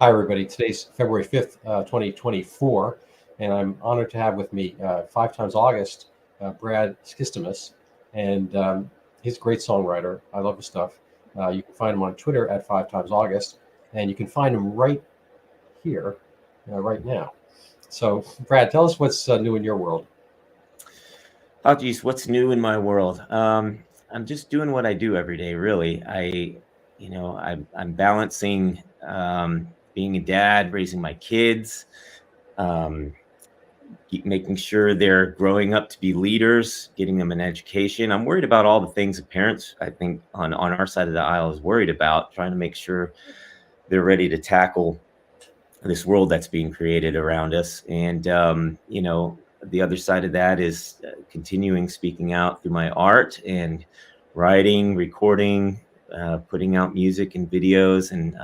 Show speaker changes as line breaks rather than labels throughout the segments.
Hi, everybody. Today's February 5th, 2024, and I'm honored to have with me 5 times August, Brad Skistimas, and he's a great songwriter. I love his stuff. You can find him on Twitter at 5 times August, and you can find him right here, right now. So, Brad, tell us what's new in your world.
Oh, geez, what's new in my world? I'm just doing what I do every day, really. I'm balancing being a dad, raising my kids, um, making sure they're growing up to be leaders, getting them an education. I'm worried about all the things that parents, I think, on our side of the aisle is worried about, trying to make sure they're ready to tackle this world that's being created around us. And, the other side of that is continuing speaking out through my art and writing, recording, putting out music and videos, and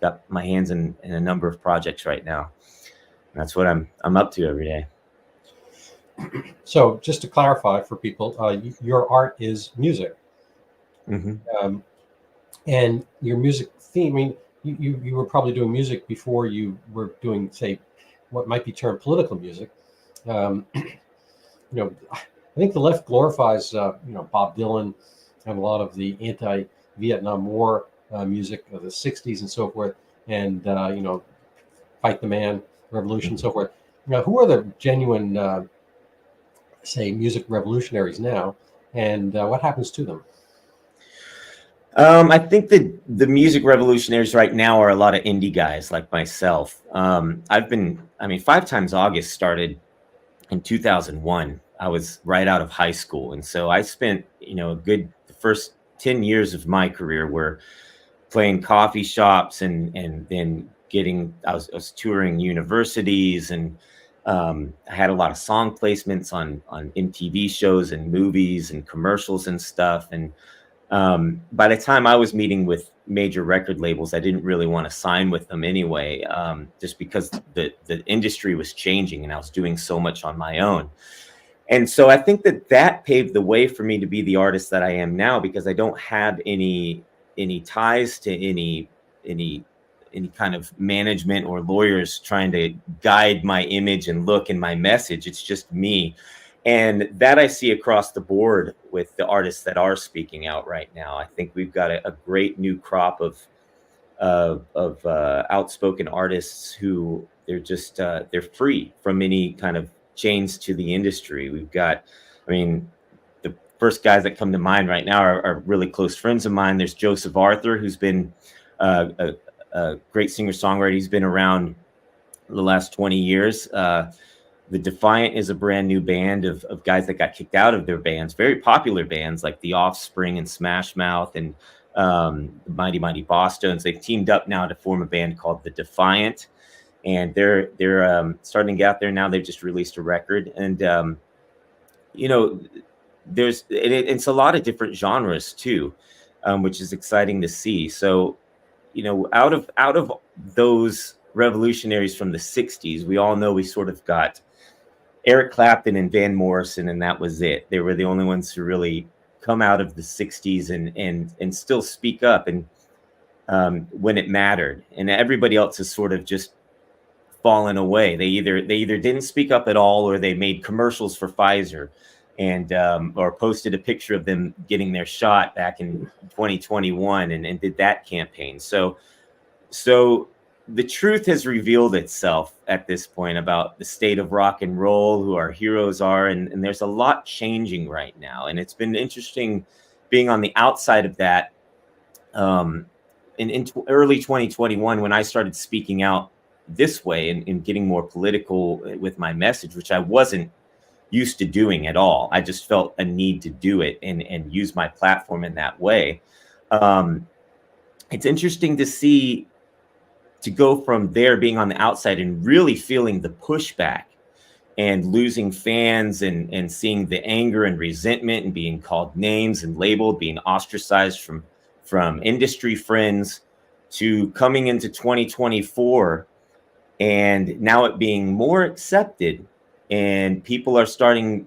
got my hands in a number of projects right now. And that's what I'm up to every day.
So, just to clarify for people, your art is music.
Mm-hmm.
And your music theme, I mean, you were probably doing music before you were doing, say, what might be termed political music. I think the left glorifies, Bob Dylan and a lot of the anti-Vietnam War music of the '60s and so forth, and Fight the Man, Revolution, and so forth. Who are the genuine, say, music revolutionaries now, and what happens to them?
I think that the music revolutionaries right now are a lot of indie guys like myself. 5 times August started in 2001. I was right out of high school. And so I spent, the first 10 years of my career were playing coffee shops and then I was touring universities, and I had a lot of song placements on MTV shows and movies and commercials and stuff. And by the time I was meeting with major record labels, I didn't really want to sign with them anyway, just because the industry was changing and I was doing so much on my own. And so I think that paved the way for me to be the artist that I am now, because I don't have any ties to any kind of management or lawyers trying to guide my image and look and my message. It's just me. And that I see across the board with the artists that are speaking out right now. I think we've got a great new crop of outspoken artists who they're free from any kind of chains to the industry. We've got, the first guys that come to mind right now are really close friends of mine. There's Joseph Arthur, who's been a great singer-songwriter. He's been around the last 20 years. The Defiant is a brand new band of guys that got kicked out of their bands, very popular bands like The Offspring and Smash Mouth and the Mighty Mighty Bosstones. They've teamed up now to form a band called The Defiant, and they're starting to get out there now. They've just released a record, and it's a lot of different genres too, which is exciting to see. So, out of those revolutionaries from the '60s, we all know we sort of got Eric Clapton and Van Morrison, and that was it. They were the only ones who really come out of the '60s and still speak up and when it mattered. And everybody else has sort of just fallen away. They either didn't speak up at all, or they made commercials for Pfizer and or posted a picture of them getting their shot back in 2021 and did that campaign. So the truth has revealed itself at this point about the state of rock and roll, who our heroes are, and there's a lot changing right now. And it's been interesting being on the outside of that in early 2021, when I started speaking out this way and getting more political with my message, which I wasn't used to doing at all. I just felt a need to do it and use my platform in that way. It's interesting to go from there, being on the outside and really feeling the pushback and losing fans and seeing the anger and resentment and being called names and labeled, being ostracized from industry friends, to coming into 2024 and now it being more accepted. And people are starting,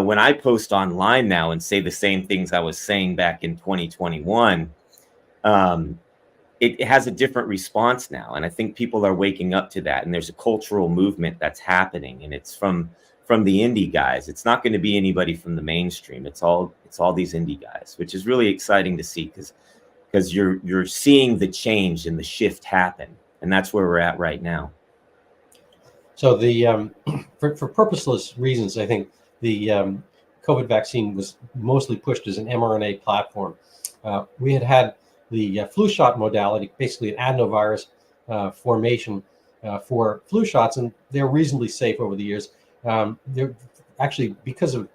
when I post online now and say the same things I was saying back in 2021, it has a different response now. And I think people are waking up to that. And there's a cultural movement that's happening, and it's from the indie guys. It's not going to be anybody from the mainstream. It's all these indie guys, which is really exciting to see, because you're seeing the change and the shift happen. And that's where we're at right now.
So the for purposeless reasons, I think the COVID vaccine was mostly pushed as an mRNA platform. We had the flu shot modality, basically an adenovirus formation for flu shots, and they're reasonably safe over the years. They're actually, because of,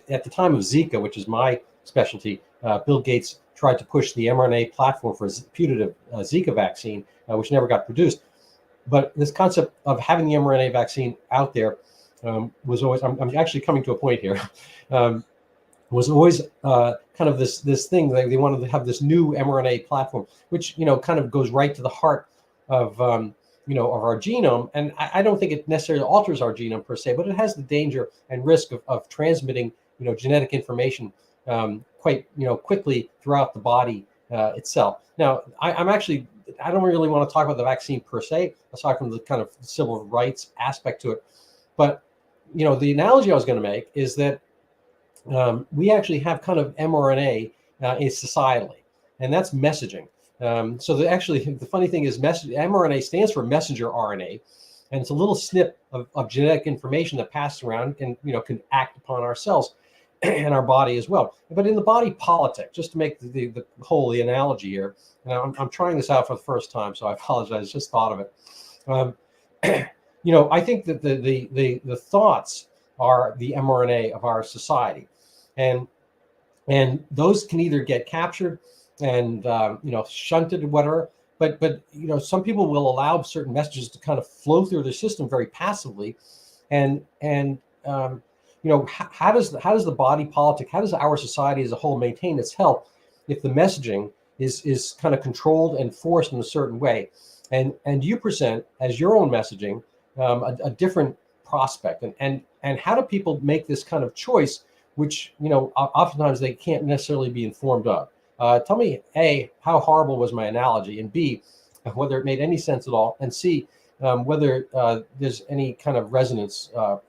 at the time of Zika, which is my specialty, Bill Gates tried to push the mRNA platform for a putative Zika vaccine, which never got produced. But this concept of having the mRNA vaccine out there was always, I'm actually coming to a point here, was always kind of this thing. They wanted to have this new mRNA platform, which, kind of goes right to the heart of, of our genome. And I don't think it necessarily alters our genome per se, but it has the danger and risk of transmitting, genetic information quite, quickly throughout the body itself. Now, I don't really want to talk about the vaccine per se, aside from the kind of civil rights aspect to it. But, the analogy I was going to make is that we actually have kind of mRNA societally, and that's messaging. So the funny thing is, mRNA stands for messenger RNA, and it's a little snip of genetic information that passes around and can act upon our cells and our body as well. But in the body politic, just to make the analogy here, and I'm trying this out for the first time, so I apologize. Just thought of it. I think that the thoughts are the mRNA of our society, and those can either get captured and shunted or whatever. But some people will allow certain messages to kind of flow through the system very passively, and how does the body politic, how does our society as a whole maintain its health if the messaging is kind of controlled and forced in a certain way? And you present as your own messaging a different prospect, and how do people make this kind of choice, which oftentimes they can't necessarily be informed of? Tell me, A, how horrible was my analogy, and B, whether it made any sense at all, and C, whether there's any kind of resonance of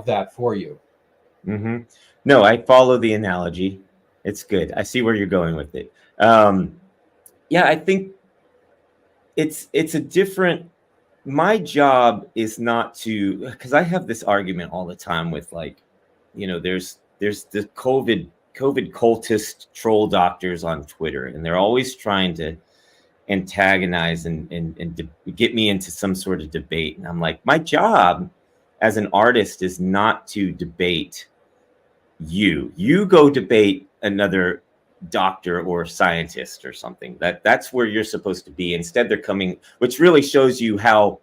that for you.
Mm-hmm. No, I follow the analogy. It's good. I see where you're going with it. Yeah, I think it's a different. My job is not to, because I have this argument all the time with, like, there's the COVID cultist troll doctors on Twitter, and they're always trying to antagonize and get me into some sort of debate. And I'm like, my job as an artist is not to debate you. You go debate another doctor or scientist or something. That's where you're supposed to be. Instead, they're coming, which really shows you how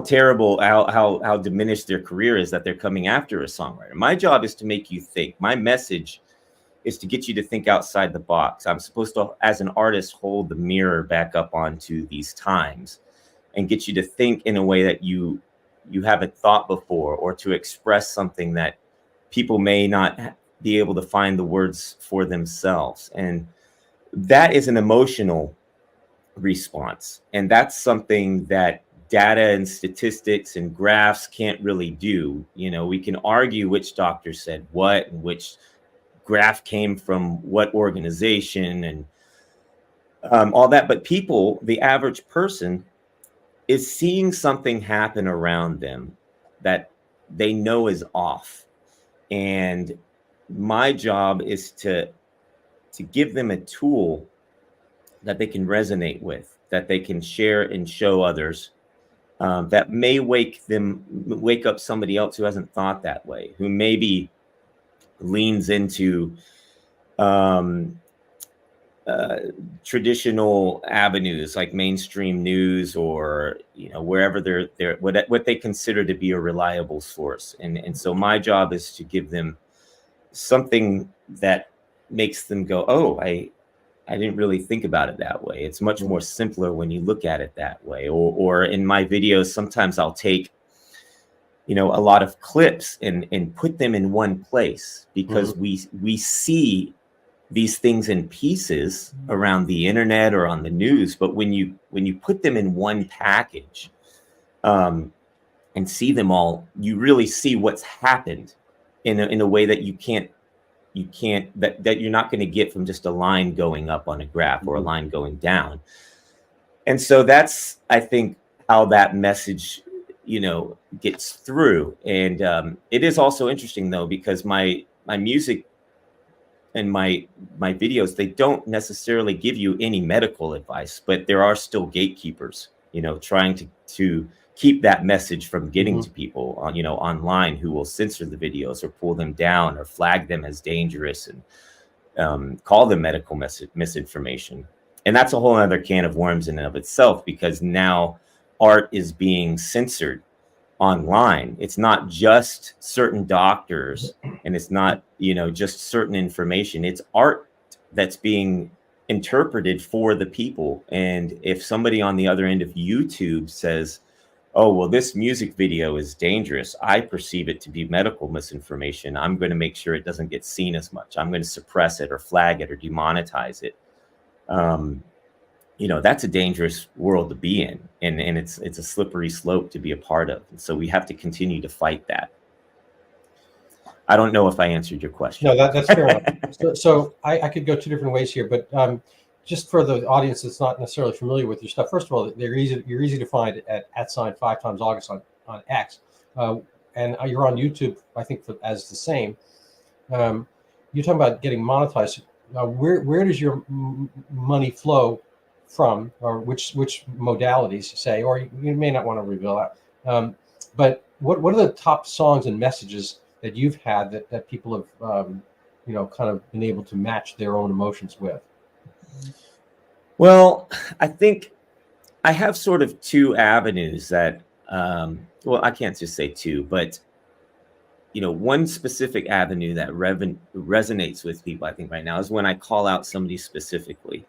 terrible, how diminished their career is, that they're coming after a songwriter. My job is to make you think. My message is to get you to think outside the box. I'm supposed to, as an artist, hold the mirror back up onto these times and get you to think in a way that you haven't thought before, or to express something that people may not be able to find the words for themselves. And that is an emotional response. And that's something that data and statistics and graphs can't really do. We can argue which doctor said what and which graph came from what organization and all that. But people, the average person, is seeing something happen around them that they know is off. And my job is to give them a tool that they can resonate with, that they can share and show others, that may wake up somebody else who hasn't thought that way, who maybe leans into traditional avenues like mainstream news, or wherever they're what they consider to be a reliable source. And so my job is to give them something that makes them go, oh, I didn't really think about it that way. It's much more simpler when you look at it that way. Or in my videos, sometimes I'll take a lot of clips and put them in one place, because we see these things in pieces around the internet or on the news, but when you put them in one package, and see them all, you really see what's happened in a way that you can't that you're not going to get from just a line going up on a graph or a line going down. And so that's, I think, how that message, gets through. And it is also interesting though, because my music and my videos, they don't necessarily give you any medical advice, but there are still gatekeepers, trying to keep that message from getting to people on, online, who will censor the videos or pull them down or flag them as dangerous and call them medical misinformation. And that's a whole other can of worms in and of itself, because now art is being censored online. It's not just certain doctors, and it's not, just certain information. It's art that's being interpreted for the people. And if somebody on the other end of YouTube says, oh, well, this music video is dangerous, I perceive it to be medical misinformation, I'm going to make sure it doesn't get seen as much. I'm going to suppress it or flag it or demonetize it. That's a dangerous world to be in. And it's a slippery slope to be a part of. And so we have to continue to fight that. I don't know if I answered your question.
No, that's fair enough. So I could go two different ways here, but just for the audience that's not necessarily familiar with your stuff, first of all, you're easy to find at sign 5 times August on X, and you're on YouTube, I think, as the same. You're talking about getting monetized. Where does your money flow from, or which modalities, say, or you may not want to reveal that. But what are the top songs and messages that you've had that people have, kind of been able to match their own emotions with?
Well, I think I have sort of two avenues that, well, I can't just say two, but, one specific avenue that resonates with people, I think, right now, is when I call out somebody specifically.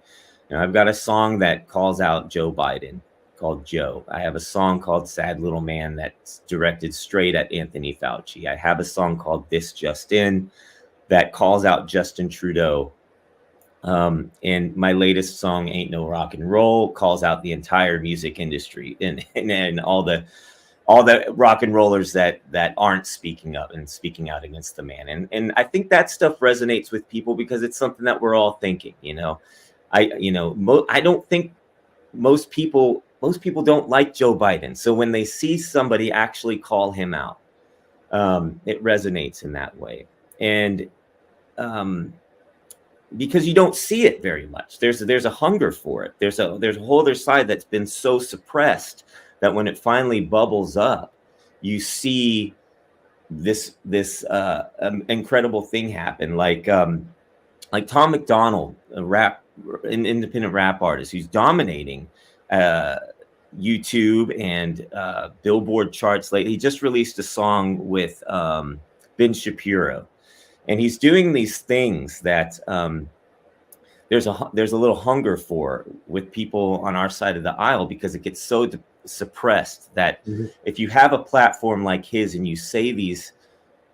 I've got a song that calls out Joe Biden, called Joe. I have a song called Sad Little Man that's directed straight at Anthony Fauci. I have a song called This Just In that calls out Justin Trudeau. And my latest song, Ain't No Rock and Roll, calls out the entire music industry and all the rock and rollers that aren't speaking up and speaking out against the man. And I think that stuff resonates with people because it's something that we're all thinking. I don't think most people don't like Joe Biden. So when they see somebody actually call him out, it resonates in that way. And because you don't see it very much, there's a hunger for it. There's a whole other side that's been so suppressed that when it finally bubbles up, you see this incredible thing happen. Like Tom McDonald, an independent rap artist who's dominating YouTube and Billboard charts lately. He just released a song with Ben Shapiro, and he's doing these things that there's a little hunger for with people on our side of the aisle, because it gets so suppressed that if you have a platform like his and you say these,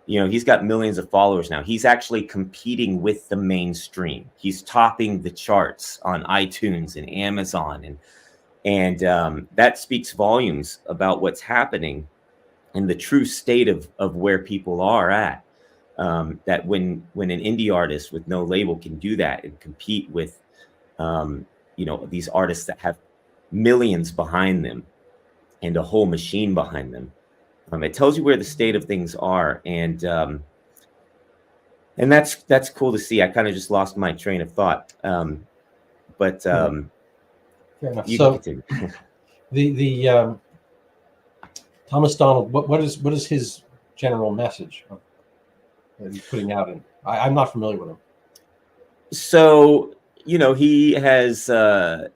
he's got millions of followers now. He's actually competing with the mainstream. He's topping the charts on iTunes and Amazon, and that speaks volumes about what's happening and the true state of where people are at. That when an indie artist with no label can do that and compete with, these artists that have millions behind them and a whole machine behind them, it tells you where the state of things are. And that's cool to see. I kind of just lost my train of thought. But
Fair enough.
You
so
can
the Thomas Donald, what is his general message that he's putting out? I'm not familiar with him.
So he has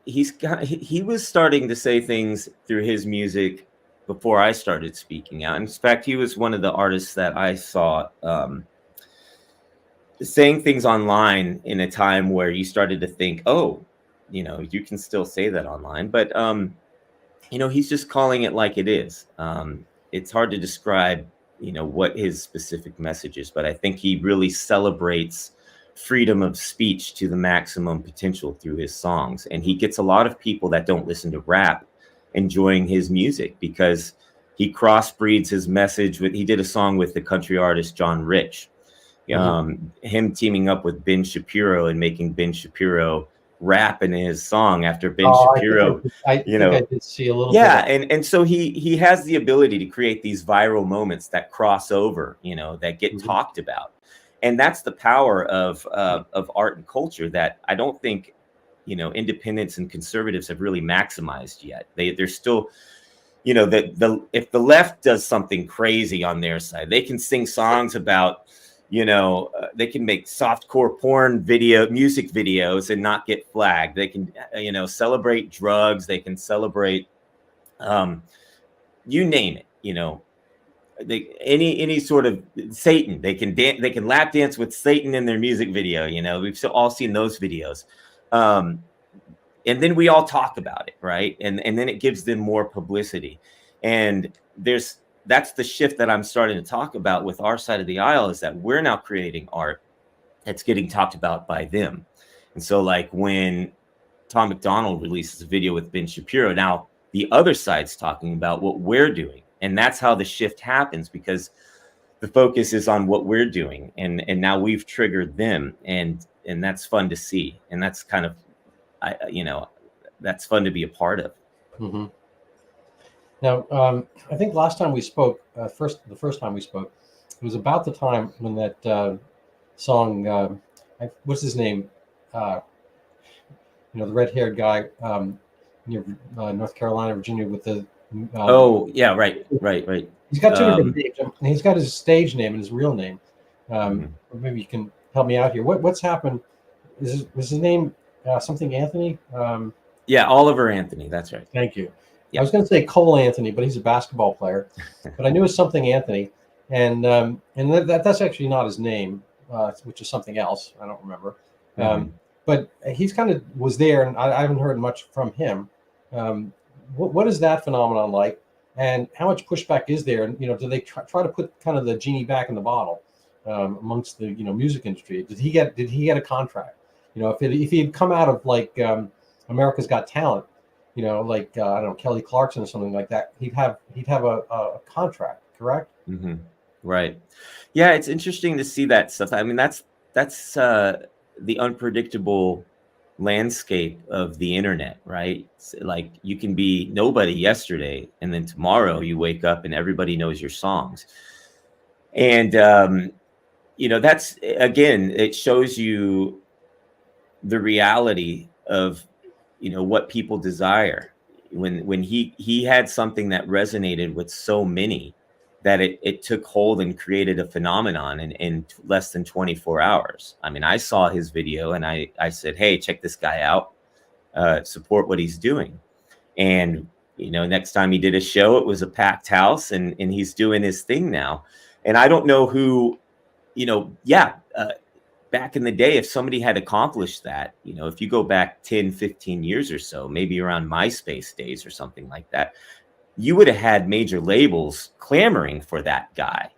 he was starting to say things through his music before I started speaking out. In fact, he was one of the artists that I saw saying things online in a time where you started to think, oh, you can still say that online. But he's just calling it like it is. It's hard to describe what his specific message is, but I think he really celebrates freedom of speech to the maximum potential through his songs. And he gets a lot of people that don't listen to rap enjoying his music because he crossbreeds his message with, he did a song with the country artist John Rich, him teaming up with Ben Shapiro and making Ben Shapiro rap in his song after Ben Shapiro,
I think I did see a little
bit.
And
so he has the ability to create these viral moments that cross over, that get talked about. And that's the power of art and culture that I don't think, independents and conservatives have really maximized yet. They're still, if the left does something crazy on their side, they can sing songs about, they can make softcore porn music videos and not get flagged. They can, celebrate drugs. They can celebrate, you name it, any sort of Satan. They can dance. They can lap dance with Satan in their music video. We've all seen those videos. And then we all talk about it, right? And then it gives them more publicity. And that's the shift that I'm starting to talk about with our side of the aisle, is that we're now creating art that's getting talked about by them. And so like when Tom McDonald releases a video with Ben Shapiro, now the other side's talking about what we're doing. And that's how the shift happens, because the focus is on what we're doing. And now we've triggered them. And that's fun to see. And that's kind of, that's fun to be a part of.
Mm-hmm. Now, I think last time we spoke, the first time we spoke, it was about the time when that song, what's his name? The red-haired guy near North Carolina, Virginia, with the. Right. He's got two different names. He's got his stage name and his real name. Maybe you can help me out here. What's happened? Was his name something Anthony?
Oliver Anthony. That's right.
Thank you. I was going to say Cole Anthony, but he's a basketball player. But I knew it was something Anthony, and that's actually not his name, which is something else. I don't remember. But he's kind of was there, and I haven't heard much from him. What is that phenomenon like, and how much pushback is there? And do they try to put kind of the genie back in the bottle amongst the music industry? Did he get a contract? If he had come out of like America's Got Talent, like I don't know, Kelly Clarkson or something like that, he'd have a contract, correct?
Mm-hmm. Right. Yeah, it's interesting to see that stuff. I mean, that's the unpredictable landscape of the internet, right? Like you can be nobody yesterday, and then tomorrow you wake up and everybody knows your songs. And that's, again, it shows you the reality of what people desire. When he had something that resonated with so many that it took hold and created a phenomenon in less than 24 hours. I mean, I saw his video and I said, hey, check this guy out, support what he's doing. And, next time he did a show, it was a packed house, and he's doing his thing now. And I don't know who, back in the day, if somebody had accomplished that, if you go back 10, 15 years or so, maybe around MySpace days or something like that, you would have had major labels clamoring for that guy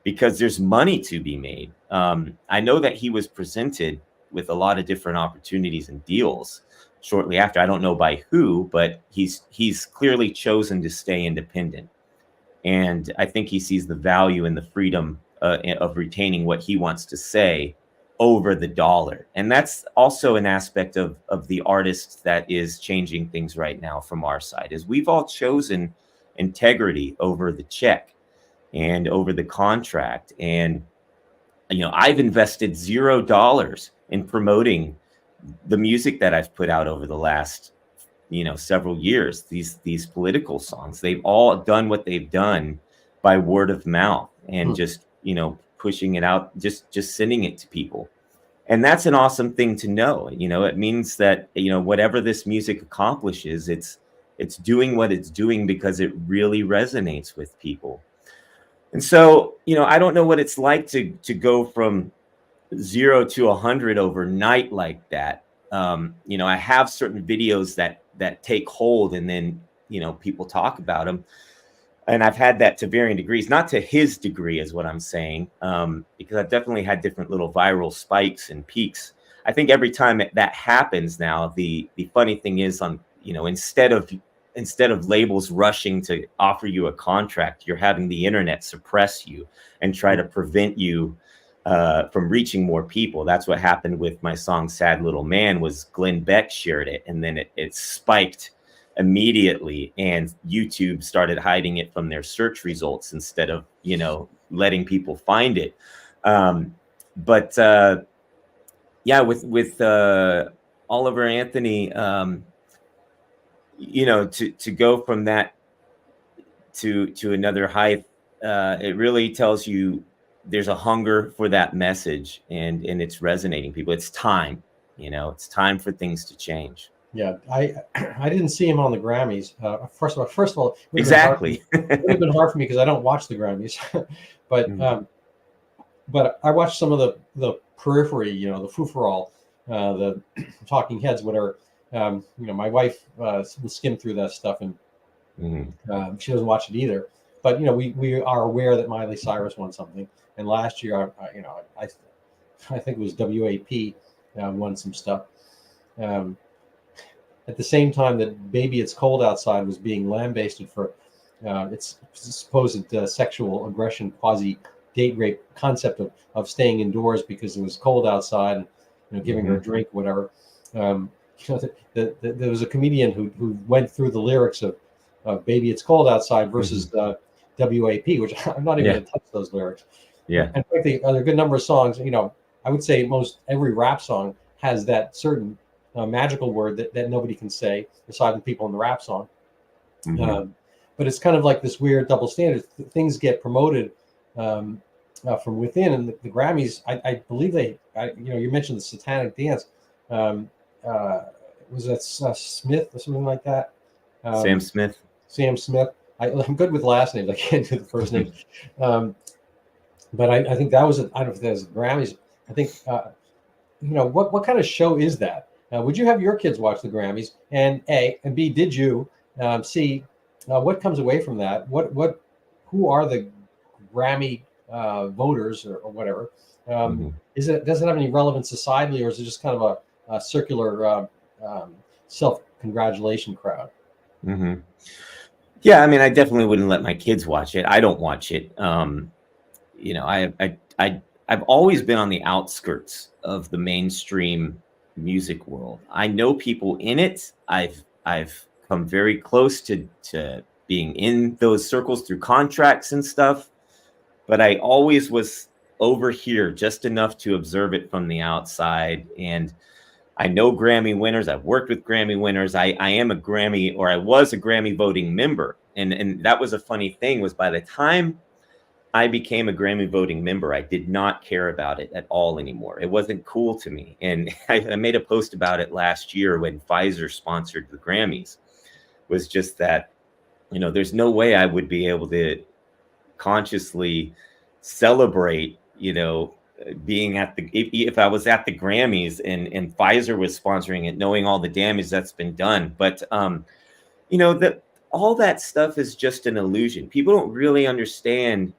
because there's money to be made. I know that he was presented with a lot of different opportunities and deals shortly after. I don't know by who, but he's clearly chosen to stay independent. And I think he sees the value in the freedom of retaining what he wants to say over the dollar. And that's also an aspect of the artist that is changing things right now from our side, is we've all chosen integrity over the check and over the contract. And I've invested $0 in promoting the music that I've put out over the last several years. These political songs, they've all done what they've done by word of mouth and just pushing it out, just sending it to people. And that's an awesome thing to know. It means that whatever this music accomplishes, it's doing what it's doing because it really resonates with people. And so, I don't know what it's like to go from 0 to 100 overnight like that. I have certain videos that take hold, and then, people talk about them. And I've had that to varying degrees, not to his degree is what I'm saying, because I've definitely had different little viral spikes and peaks. I think every time that happens now, the funny thing is, instead of labels rushing to offer you a contract, you're having the internet suppress you and try to prevent you from reaching more people. That's what happened with my song "Sad Little Man." Was Glenn Beck shared it, and then it spiked immediately, and YouTube started hiding it from their search results instead of letting people find it. But yeah, with Oliver Anthony, to go from that to another height, it really tells you there's a hunger for that message, and it's resonating people. It's time, it's time for things to change.
Yeah, I didn't see him on the Grammys. First of all,
Exactly.
It would have been hard for me because I don't watch the Grammys, but I watched some of the periphery, the frou-for-all, the talking heads, whatever. My wife will skim through that stuff, and she doesn't watch it either. But we are aware that Miley Cyrus won something, and last year, I think it was WAP won some stuff. At the same time that "Baby It's Cold Outside" was being lambasted for its supposed sexual aggression, quasi date rape concept of staying indoors because it was cold outside, and giving her a drink, whatever. There was a comedian who went through the lyrics of "Baby It's Cold Outside" versus WAP, which I'm not even going to touch those lyrics.
Yeah,
and frankly, there are a good number of songs. I would say most every rap song has that certain magical word that nobody can say aside from people in the rap song. But it's kind of like this weird double standard. Things get promoted from within, and the Grammys, I believe you mentioned the Satanic Dance. Was that Smith or something like that?
Sam Smith.
Sam Smith. I'm good with last names. I can't do the first name. But I think that was I don't know if that was the Grammys. I think what kind of show is that? Would you have your kids watch the Grammys? And A, and B, did you see what comes away from that? Who are the Grammy voters or whatever? Does it have any relevance societally, or is it just kind of a circular self-congratulation crowd?
Yeah, I mean, I definitely wouldn't let my kids watch it. I don't watch it. I've always been on the outskirts of the mainstream music world. I know people in it. I've come very close to being in those circles through contracts and stuff, but I always was over here just enough to observe it from the outside. And I know Grammy winners. I've worked with Grammy winners. I am a Grammy, or I was a Grammy voting member. And that was a funny thing, was by the time I became a Grammy voting member, I did not care about it at all anymore. It wasn't cool to me. And I made a post about it last year when Pfizer sponsored the Grammys, was just that, there's no way I would be able to consciously celebrate, being at if I was at the Grammys and Pfizer was sponsoring it, knowing all the damage that's been done. But, that all that stuff is just an illusion. People don't really understand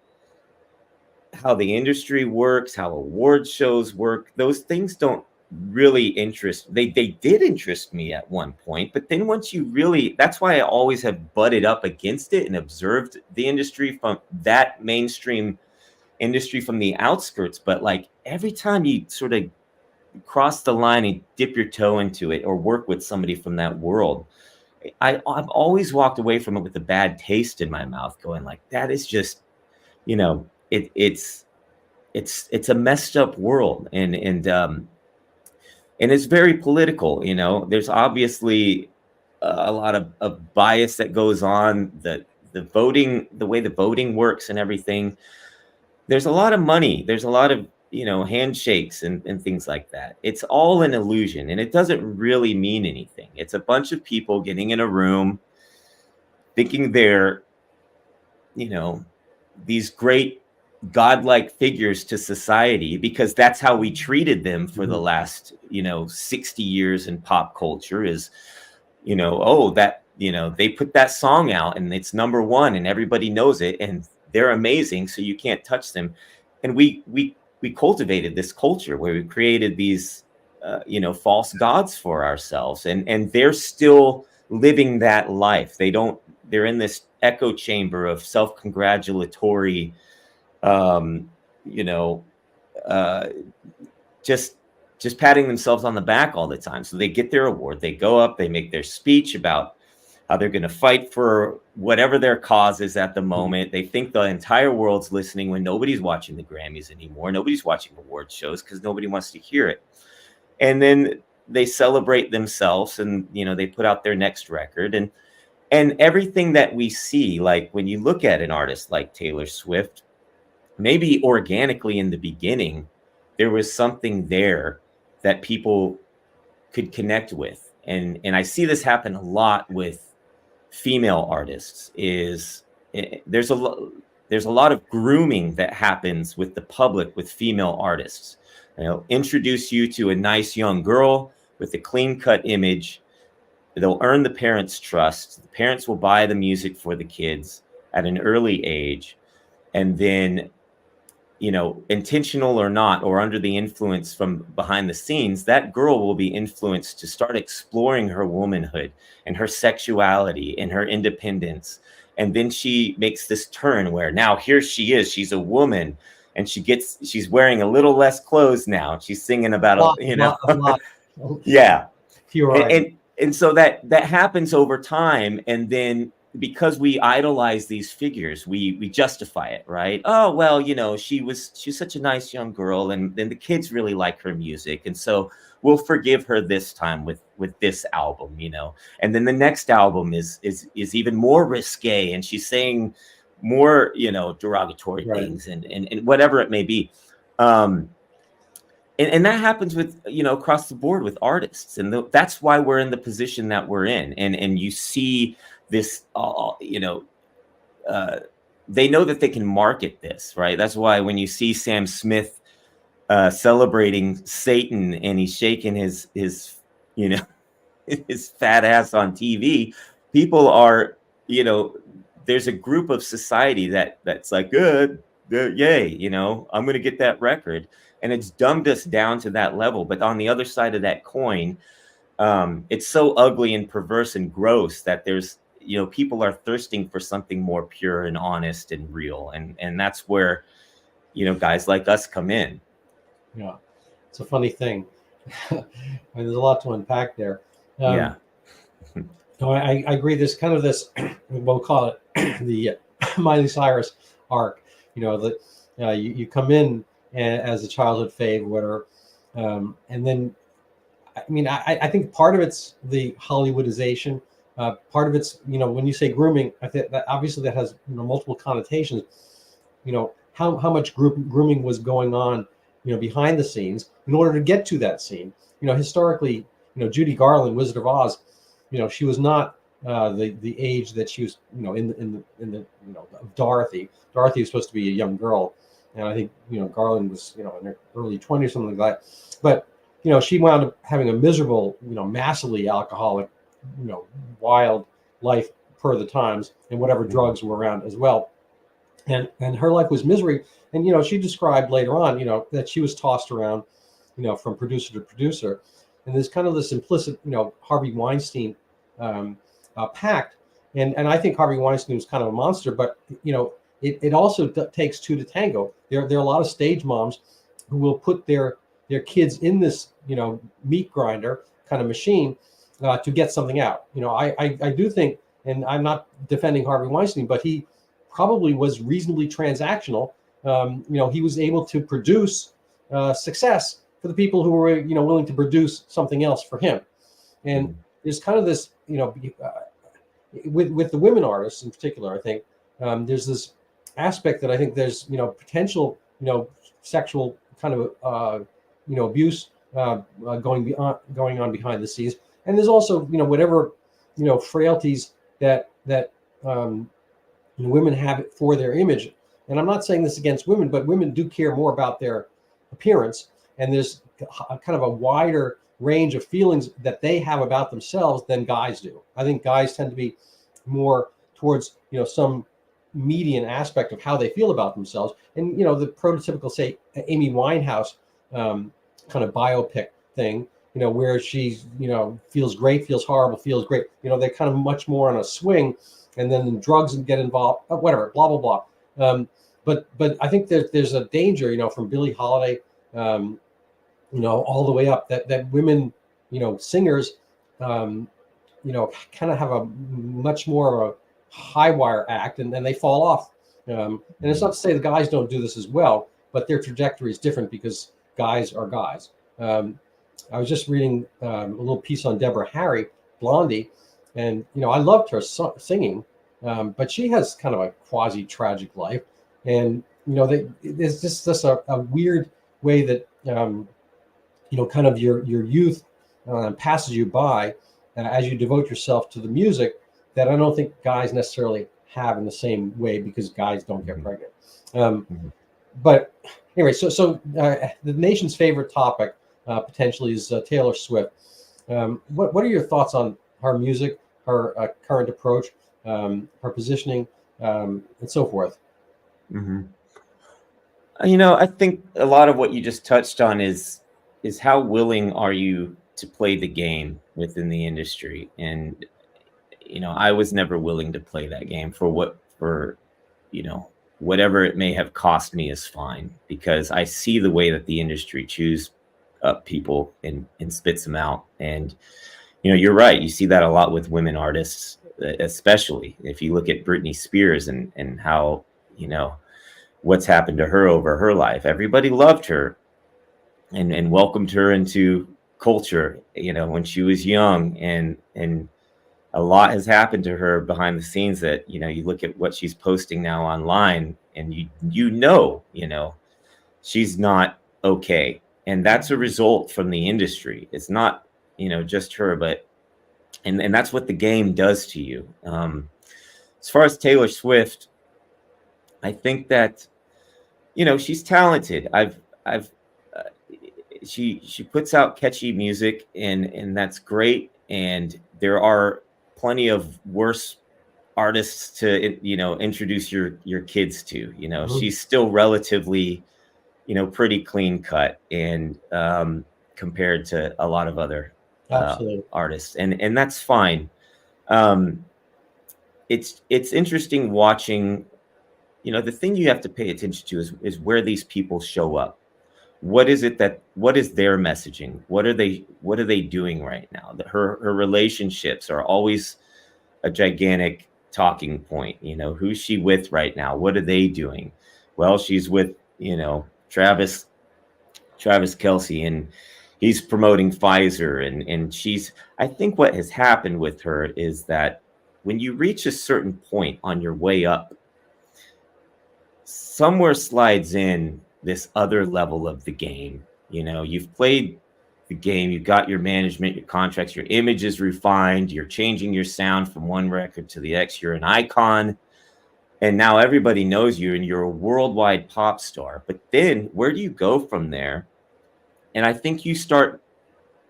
how the industry works, how award shows work. Those things don't really interest. They did interest me at one point, but then once you really, that's why I always have butted up against it and observed the industry from that mainstream industry from the outskirts. But like every time you sort of cross the line and dip your toe into it or work with somebody from that world, I've always walked away from it with a bad taste in my mouth, going like, that is just, it's a messed up world, and it's very political. There's obviously a lot of bias that goes on, the voting, the way the voting works and everything. There's a lot of money. There's a lot of handshakes and things like that. It's all an illusion, and it doesn't really mean anything. It's a bunch of people getting in a room thinking they're these great godlike figures to society, because that's how we treated them for the last 60 years in pop culture, is oh, that you know, they put that song out and it's #1 and everybody knows it and they're amazing, so you can't touch them. And we cultivated this culture where we created these you know, false gods for ourselves, and they're still living that life. They're in this echo chamber of self-congratulatory you know, uh just patting themselves on the back all the time. So they get their award, they go up, they make their speech about how they're going to fight for whatever their cause is at the moment. They think the entire world's listening when nobody's watching the Grammys anymore. Nobody's watching award shows because nobody wants to hear it. And then they celebrate themselves, and you know, they put out their next record, and everything that we see, like when you look at an artist like Taylor Swift, maybe organically in the beginning there was something there that people could connect with, and I see this happen a lot with female artists. There's a lot of grooming that happens with the public with female artists. You know, introduce you to a nice young girl with a clean cut image. They'll earn the parents' trust. The parents will buy the music for the kids at an early age, and then, you know, intentional or not, or under the influence from behind the scenes, that girl will be influenced to start exploring her womanhood and her sexuality and her independence. And then she makes this turn where now here she is, she's a woman, and she's wearing a little less clothes now. She's singing about you know,
a lot.
Yeah.
You're right.
And so that happens over time, and then because we idolize these figures, we justify it, right? Oh, well, you know, she's such a nice young girl, and then the kids really like her music, and so we'll forgive her this time with this album, you know. And then the next album is even more risque, and she's saying more, you know, derogatory things, and whatever it may be. And that happens with, you know, across the board with artists, and that's why we're in the position that we're in. And you see this, you know, they know that they can market this, right? That's why when you see Sam Smith celebrating Satan and he's shaking his you know, his fat ass on TV, people are, you know, there's a group of society that's like, good, yay, you know, I'm going to get that record. And it's dumbed us down to that level. But on the other side of that coin, it's so ugly and perverse and gross that there's, you know, people are thirsting for something more pure and honest and real. And that's where, you know, guys like us come in.
Yeah, it's a funny thing. I mean, there's a lot to unpack there.
Yeah.
No, I agree. There's kind of this, we'll call it the Miley Cyrus arc. You know, that you come in as a childhood fave, or whatever, and then, I mean, I think part of it's the Hollywoodization. Part of it's, you know, when you say grooming, I think that obviously that has, you know, multiple connotations. You know, how much grooming was going on, you know, behind the scenes in order to get to that scene. You know, historically, you know, Judy Garland, Wizard of Oz, you know, she was not the age that she was, you know, in the you know, Dorothy. Dorothy was supposed to be a young girl, and I think, you know, Garland was, you know, in her early 20s, something like that. But, you know, she wound up having a miserable, you know, massively alcoholic, you know, wild life per the times, and whatever drugs were around as well. And her life was misery. And, you know, she described later on, you know, that she was tossed around, you know, from producer to producer. And there's kind of this implicit, you know, Harvey Weinstein pact. And I think Harvey Weinstein was kind of a monster, but, you know, it also takes two to tango. There are a lot of stage moms who will put their kids in this, you know, meat grinder kind of machine to get something out. You know, I do think, and I'm not defending Harvey Weinstein, but he probably was reasonably transactional. You know, he was able to produce success for the people who were, you know, willing to produce something else for him. And there's kind of this, you know, with the women artists in particular, I think there's this aspect that I think there's, you know, potential, you know, sexual kind of, you know, abuse going on behind the scenes. And there's also, you know, whatever, you know, frailties that women have it for their image. And I'm not saying this against women, but women do care more about their appearance. And there's kind of a wider range of feelings that they have about themselves than guys do. I think guys tend to be more towards, some median aspect of how they feel about themselves. And, the prototypical, say, Amy Winehouse kind of biopic thing, where she's, feels great, feels horrible, feels great. They're kind of much more on a swing, and then drugs get involved, whatever, blah, blah, blah. But I think there's a danger, from Billie Holiday, all the way up, that women, singers, kind of have a much more of a high wire act, and then they fall off. And it's not to say the guys don't do this as well, but their trajectory is different because guys are guys. I was just reading a little piece on Deborah Harry, Blondie, and I loved her singing, but she has kind of a quasi tragic life, and there's just a weird way that kind of your youth passes you by as you devote yourself to the music, that I don't think guys necessarily have in the same way, because guys don't get pregnant. But anyway, so the nation's favorite topic potentially is Taylor Swift. What are your thoughts on her music, her current approach, her positioning, and so forth?
I think a lot of what you just touched on is how willing are you to play the game within the industry. And I was never willing to play that game for whatever it may have cost me is fine, because I see the way that the industry chews up people and spits them out. And you're right, you see that a lot with women artists, especially if you look at Britney Spears and how what's happened to her over her life. Everybody loved her and welcomed her into culture when she was young, and a lot has happened to her behind the scenes that you look at what she's posting now online, and she's not okay. And that's a result from the industry. It's not just her, but and that's what the game does to you. As far as Taylor Swift, I think that she's talented. She puts out catchy music, and that's great. And there are plenty of worse artists to introduce your kids to. She's still relatively pretty clean cut, and compared to a lot of other artists, and that's fine. It's interesting watching. The thing you have to pay attention to is where these people show up. What is their messaging? What are they doing right now? Her relationships are always a gigantic talking point. Who's she with right now? What are they doing? Well, she's with Travis Kelce, and he's promoting Pfizer, and I think what has happened with her is that when you reach a certain point on your way up, somewhere slides in this other level of the game. You've played the game, you've got your management, your contracts, your image is refined, you're changing your sound from one record to the next, you're an icon, and now everybody knows you, and you're a worldwide pop star. But then where do you go from there? And I think you start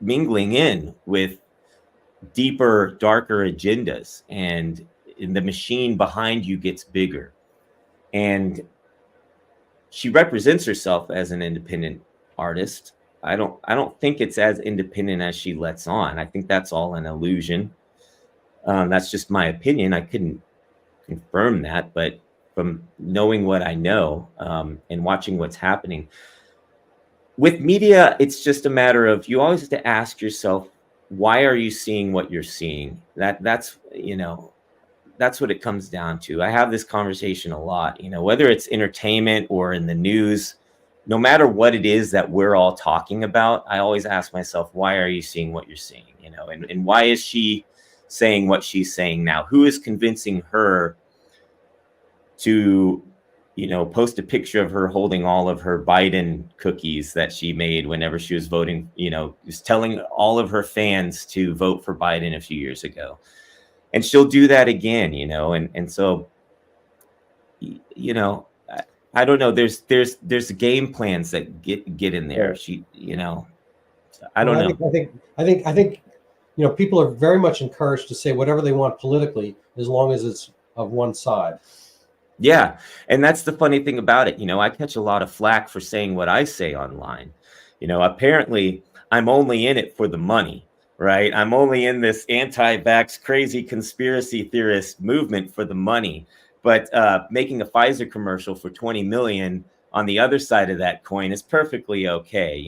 mingling in with deeper, darker agendas, and the machine behind you gets bigger. And she represents herself as an independent artist. I don't think it's as independent as she lets on. I think that's all an illusion. That's just my opinion. I couldn't confirm that, but from knowing what I know, and watching what's happening with media, it's just a matter of, you always have to ask yourself, why are you seeing what you're seeing? That's what it comes down to. I have this conversation a lot, whether it's entertainment or in the news, no matter what it is that we're all talking about, I always ask myself, why are you seeing what you're seeing? And why is she saying what she's saying now? Who is convincing her to, post a picture of her holding all of her Biden cookies that she made whenever she was voting, just telling all of her fans to vote for Biden a few years ago. And she'll do that again, and so, I don't know. There's game plans that get in there. She, I don't know.
I think, people are very much encouraged to say whatever they want politically, as long as it's of one side.
Yeah. And that's the funny thing about it. I catch a lot of flack for saying what I say online. Apparently I'm only in it for the money, right? I'm only in this anti-vax crazy conspiracy theorist movement for the money. But making a Pfizer commercial for 20 million on the other side of that coin is perfectly okay,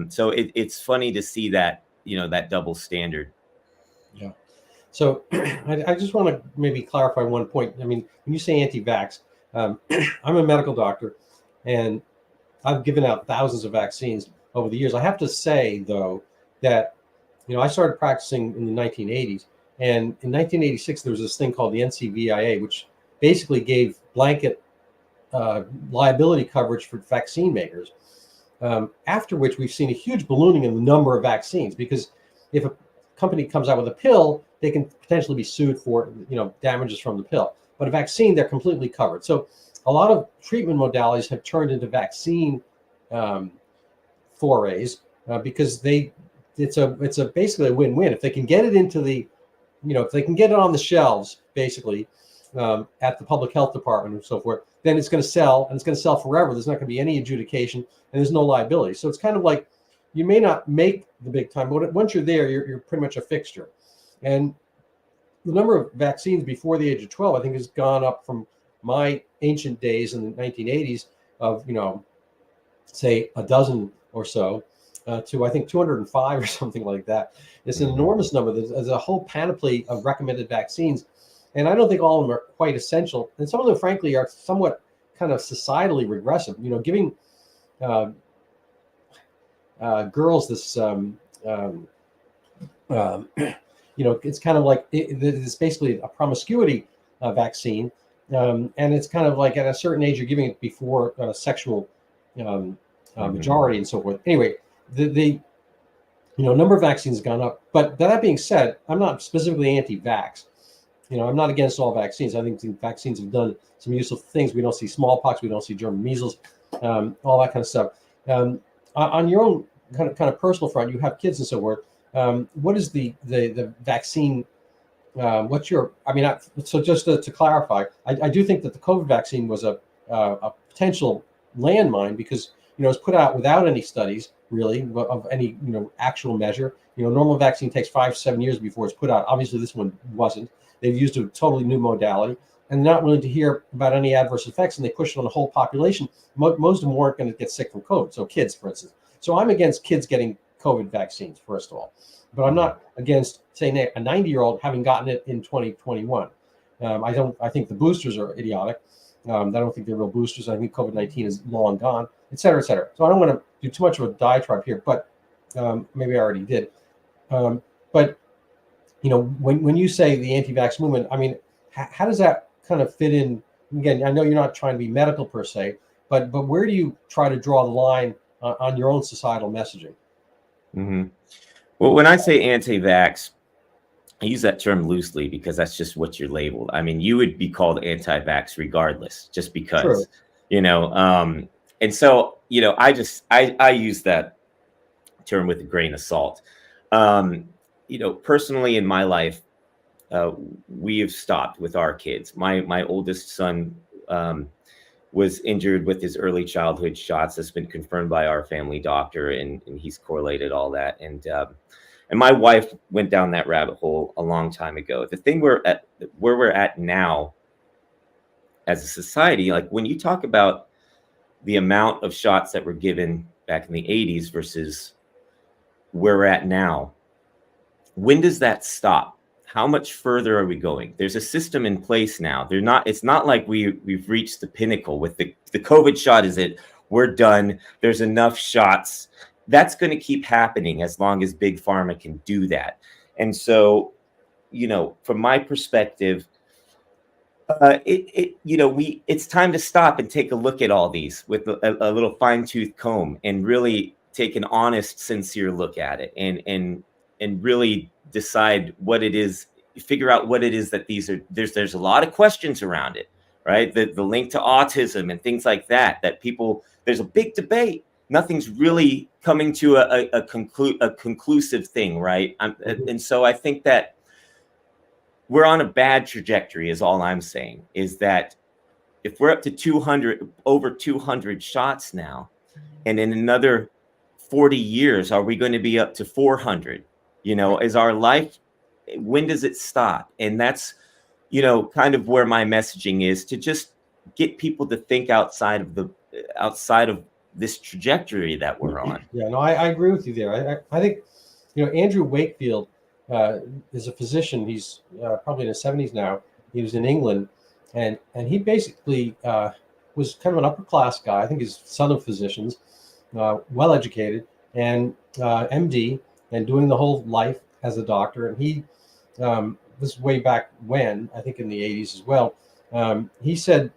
So it's funny to see that, that double standard.
Yeah. So I just want to maybe clarify one point. I mean, when you say anti-vax, I'm a medical doctor, and I've given out thousands of vaccines over the years. I have to say, though, that I started practicing in the 1980s, and in 1986 there was this thing called the NCVIA, which basically gave blanket liability coverage for vaccine makers. After which we've seen a huge ballooning in the number of vaccines, because if a company comes out with a pill, they can potentially be sued for damages from the pill. But a vaccine, they're completely covered. So a lot of treatment modalities have turned into vaccine forays because it's a basically a win-win. If they can get it into the, if they can get it on the shelves, basically at the public health department and so forth, then it's going to sell, and it's going to sell forever. There's not going to be any adjudication, and there's no liability. So it's kind of like, you may not make the big time, but once you're there, you're pretty much a fixture. And the number of vaccines before the age of 12, I think, has gone up from my ancient days in the 1980s of, say a dozen or so, to I think 205 or something like that. It's an enormous number. There's a whole panoply of recommended vaccines, and I don't think all of them are quite essential. And some of them, frankly, are somewhat kind of societally regressive. Giving girls this, it's kind of like it's basically a promiscuity vaccine, and it's kind of like at a certain age you're giving it before sexual majority and so forth. Anyway, the number of vaccines has gone up. But that being said, I'm not specifically anti-vax. I'm not against all vaccines. I think the vaccines have done some useful things. We don't see smallpox, we don't see German measles, all that kind of stuff. On your own kind of personal front, you have kids and so forth. What is the vaccine? What's your? So just to clarify, I do think that the COVID vaccine was a potential landmine, because it was put out without any studies really of any actual measure. Normal vaccine takes 5-7 years before it's put out. Obviously, this one wasn't. They've used a totally new modality, and they're not willing to hear about any adverse effects, and they push it on the whole population. Most of them weren't going to get sick from COVID. So kids, for instance. So I'm against kids getting COVID vaccines, first of all, but I'm not against, say, a 90-year-old having gotten it in 2021. I think the boosters are idiotic. I don't think they're real boosters. I think COVID-19 is long gone, et cetera, et cetera. So I don't want to do too much of a diatribe here, but maybe I already did. But when you say the anti-vax movement, how does that kind of fit in? Again, I know you're not trying to be medical per se, but where do you try to draw the line on your own societal messaging?
Mm-hmm. Well, when I say anti-vax, I use that term loosely because that's just what you're labeled. You would be called anti-vax regardless, just because, True. And so, I use that term with a grain of salt. Personally in my life, we have stopped with our kids. My oldest son was injured with his early childhood shots. That's been confirmed by our family doctor, and he's correlated all that. And my wife went down that rabbit hole a long time ago. The thing where we're at now as a society, like when you talk about the amount of shots that were given back in the 80s versus where we're at now, when does that stop? How much further are we going? There's a system in place now. It's not like we've reached the pinnacle with the COVID shot. Is it? We're done. There's enough shots. That's going to keep happening as long as big pharma can do that. And so, from my perspective, it's time to stop and take a look at all these with a little fine-tooth comb and really take an honest, sincere look at it and really decide what it is, figure out what it is that these are. There's a lot of questions around it, right? The link to autism and things like that people, there's a big debate. nothing's really coming to a conclusive thing, right? And so I think that we're on a bad trajectory is all I'm saying, is that if we're up to 200, over 200 shots now, and in another 40 years, are we going to be up to 400? You know, is our life, when does it stop? And that's, you know, kind of where my messaging is, to just get people to think outside of this trajectory that we're on.
Yeah, no, I agree with you there. I think, you know, Andrew Wakefield is a physician. He's probably in his 70s now. He was in England, and he basically was kind of an upper class guy. I think he's son of physicians, well educated, and MD, and doing the whole life as a doctor. And he, this is way back when, I think in the 80s as well. He said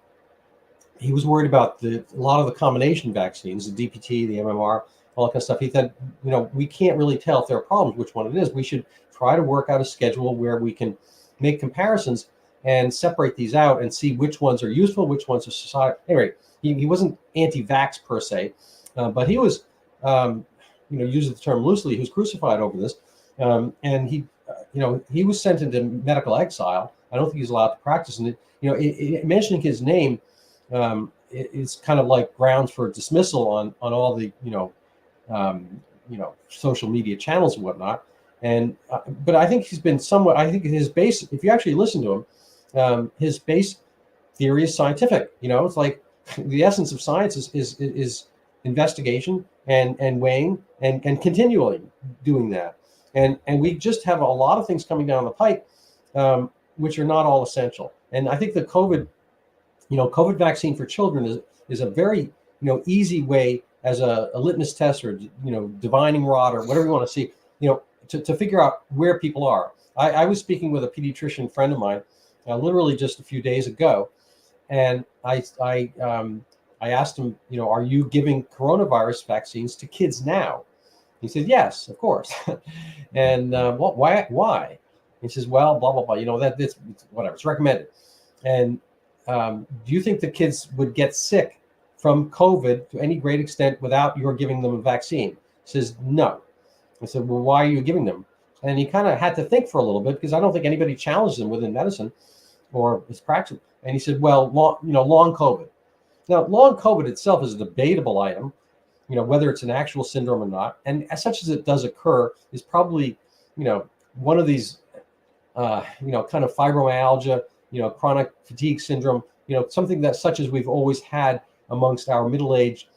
he was worried about a lot of the combination vaccines, the DPT, the MMR, all that kind of stuff. He said, you know, we can't really tell if there are problems, which one it is. We should try to work out a schedule where we can make comparisons and separate these out and see which ones are useful, which ones are society. Anyway, he wasn't anti-vax per se, but he was, you know, using the term loosely, he was crucified over this. And he, you know, he was sent into medical exile. I don't think he's allowed to practice. And, you know, mentioning his name, it's kind of like grounds for dismissal on all the, you know, social media channels and whatnot. And, but I think he's been somewhat, I think his base, if you actually listen to him, his base theory is scientific. You know, it's like the essence of science is investigation and weighing and continually doing that. And we just have a lot of things coming down the pipe, which are not all essential. And I think the COVID vaccine for children is a very, you know, easy way as a litmus test, or, you know, divining rod, or whatever you want to see, you know, to figure out where people are. I was speaking with a pediatrician friend of mine, literally just a few days ago, and I asked him, you know, are you giving coronavirus vaccines to kids now? He said, yes, of course. And well, why? He says, well, blah blah blah. You know, it's whatever. It's recommended. And do you think the kids would get sick from COVID to any great extent without your giving them a vaccine? He says, no. I said, well, why are you giving them? And he kind of had to think for a little bit, because I don't think anybody challenged him within medicine or his practice. And he said, well, long COVID. Now, long COVID itself is a debatable item, you know, whether it's an actual syndrome or not. And as such as it does occur, is probably, you know, one of these, you know, kind of fibromyalgia, you know, chronic fatigue syndrome, you know, something that such as we've always had amongst our middle-aged,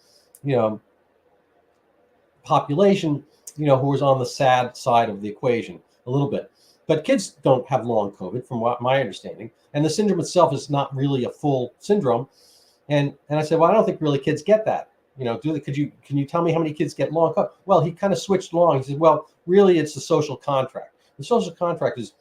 you know, population, you know, who is on the sad side of the equation a little bit. But kids don't have long COVID, from what my understanding. And the syndrome itself is not really a full syndrome. And I said, well, I don't think really kids get that. You know, can you tell me how many kids get long COVID? Well, he kind of switched along. He said, well, really, it's the social contract. The social contract is,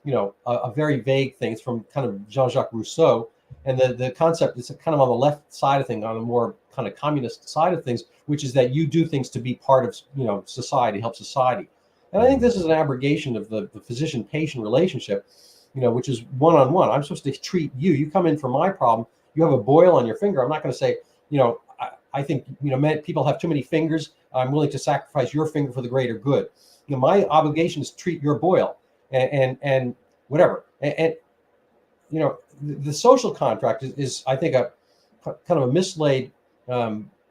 you know, a very vague thing. It's from kind of Jean-Jacques Rousseau. And the concept is kind of on the left side of things, on a more kind of communist side of things, which is that you do things to be part of, you know, society, help society. And I think this is an abrogation of the physician-patient relationship, you know, which is one-on-one. I'm supposed to treat you. You come in for my problem. You have a boil on your finger. I'm not going to say, you know, I think, you know, people have too many fingers. I'm willing to sacrifice your finger for the greater good. You know, my obligation is to treat your boil and whatever. And you know, the social contract is I think, a kind of a mislaid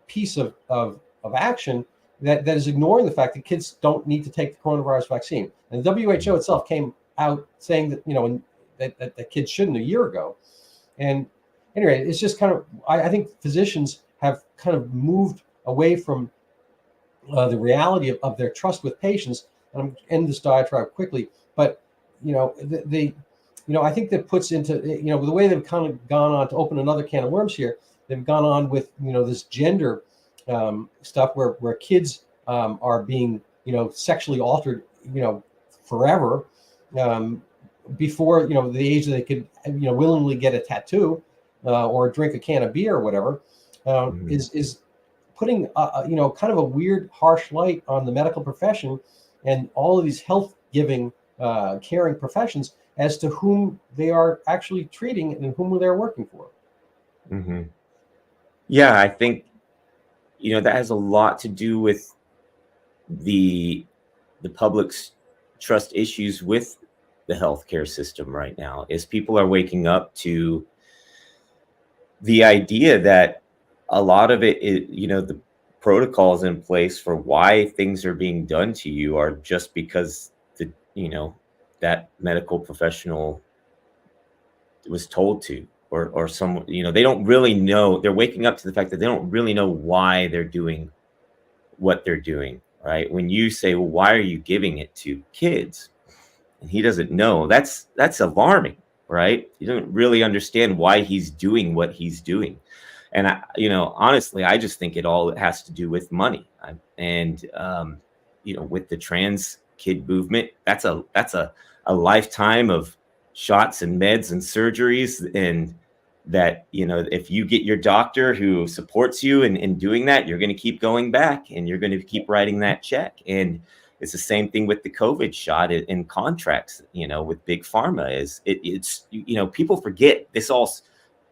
piece of action that is ignoring the fact that kids don't need to take the coronavirus vaccine. And the WHO itself came out saying that, you know, that kids shouldn't a year ago. And anyway, it's just kind of, I think physicians have kind of moved away from the reality of their trust with patients. And I'm going to end this diatribe quickly, but, you know, you know, I think that puts into, you know, the way they've kind of gone on to open another can of worms here, they've gone on with, you know, this gender stuff where kids are being, you know, sexually altered, you know, forever, before, you know, the age that they could, you know, willingly get a tattoo or drink a can of beer or whatever, is putting, you know, kind of a weird, harsh light on the medical profession and all of these health-giving, caring professions as to whom they are actually treating and whom they're working for.
Yeah, I think, that has a lot to do with the public's trust issues with the healthcare system right now, is people are waking up to the idea that a lot of it is, the protocols in place for why things are being done to you are just because that medical professional was told to, or some, they don't really know. They're waking up to the fact that they don't really know why they're doing what they're doing, right? When you say, well, why are you giving it to kids? And he doesn't know, that's alarming, right? He doesn't really understand why he's doing what he's doing. And honestly, I just think it all has to do with money. And with the trans kid movement, that's a lifetime of shots and meds and surgeries, and that if you get your doctor who supports you in doing that, you're going to keep going back and you're going to keep writing that check. And it's the same thing with the COVID shot in contracts, with big pharma. It's people forget this all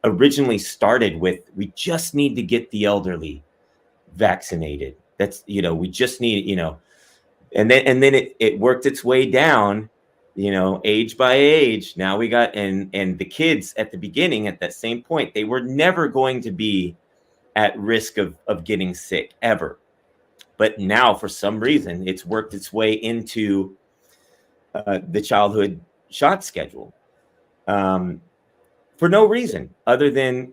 originally started with, we just need to get the elderly vaccinated. That's, we just need, and then it worked its way down, age by age. Now we got, and the kids at the beginning, at that same point, they were never going to be at risk of getting sick ever. But now, for some reason, it's worked its way into the childhood shot schedule for no reason other than,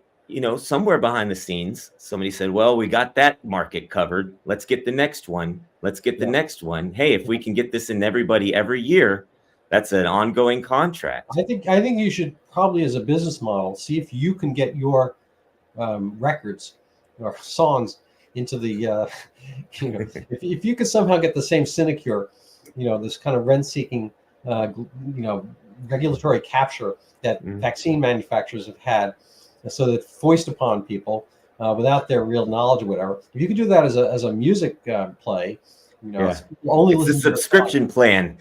somewhere behind the scenes, somebody said, well, we got that market covered. Let's get the next one. Let's get the next one. Hey, if we can get this in everybody every year, that's an ongoing contract.
I think you should probably, as a business model, see if you can get your records or songs into the, if you could somehow get the same sinecure, this kind of rent-seeking, regulatory capture that vaccine manufacturers have had, so that foist upon people without their real knowledge or whatever. If you could do that as a music play, only
it's
listen
a subscription plan.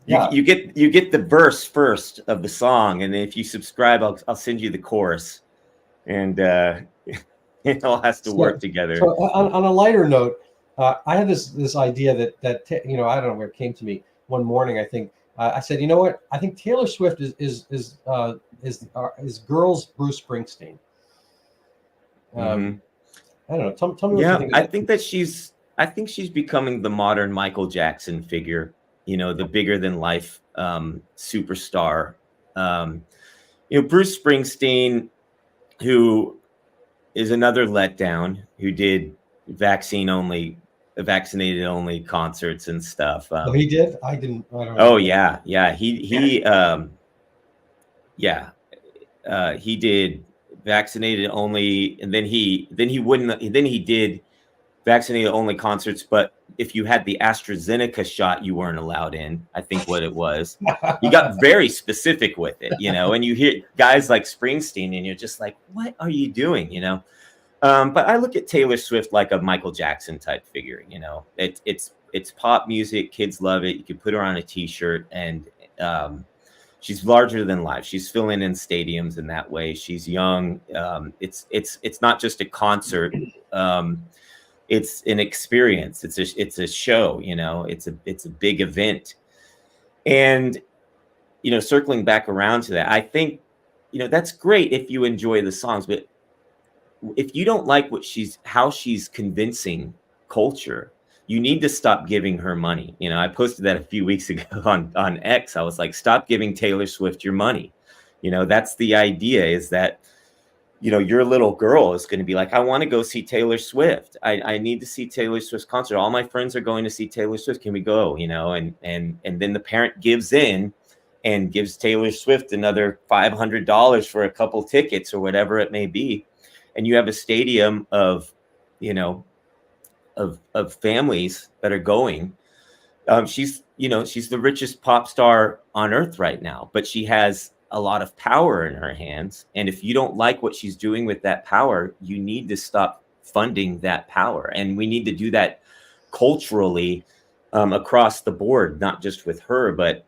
You get the verse first of the song, and then if you subscribe, I'll send you the chorus, and it all has to work together.
So on a lighter note, I had this idea that I don't know where it came to me one morning. I think I said, you know what? I think Taylor Swift is girls Bruce Springsteen. I don't know. Tell me what you think.
I think she's becoming the modern Michael Jackson figure. The bigger than life superstar. Bruce Springsteen, who is another letdown, who did vaccinated only concerts and stuff.
He did? I don't know.
Oh yeah. He did vaccinated only, and then he did vaccinated only concerts, but if you had the AstraZeneca shot, you weren't allowed in. I think what it was. He got very specific with it, and you hear guys like Springsteen and you're just like, what are you doing? But I look at Taylor Swift like a Michael Jackson type figure. It's pop music. Kids love it. You can put her on a t-shirt, and she's larger than life. She's filling in stadiums in that way. She's young. It's not just a concert. It's an experience. It's a show. It's a big event. And circling back around to that, I think that's great if you enjoy the songs, but if you don't like how she's convincing culture, you need to stop giving her money. I posted that a few weeks ago on X. I was like, stop giving Taylor Swift your money. That's the idea, is that, your little girl is going to be like, I want to go see Taylor Swift. I need to see Taylor Swift's concert. All my friends are going to see Taylor Swift. Can we go? And then the parent gives in and gives Taylor Swift another $500 for a couple tickets or whatever it may be. And you have a stadium of families that are going. She's the richest pop star on earth right now, but she has a lot of power in her hands. And if you don't like what she's doing with that power, you need to stop funding that power. And we need to do that culturally across the board, not just with her, but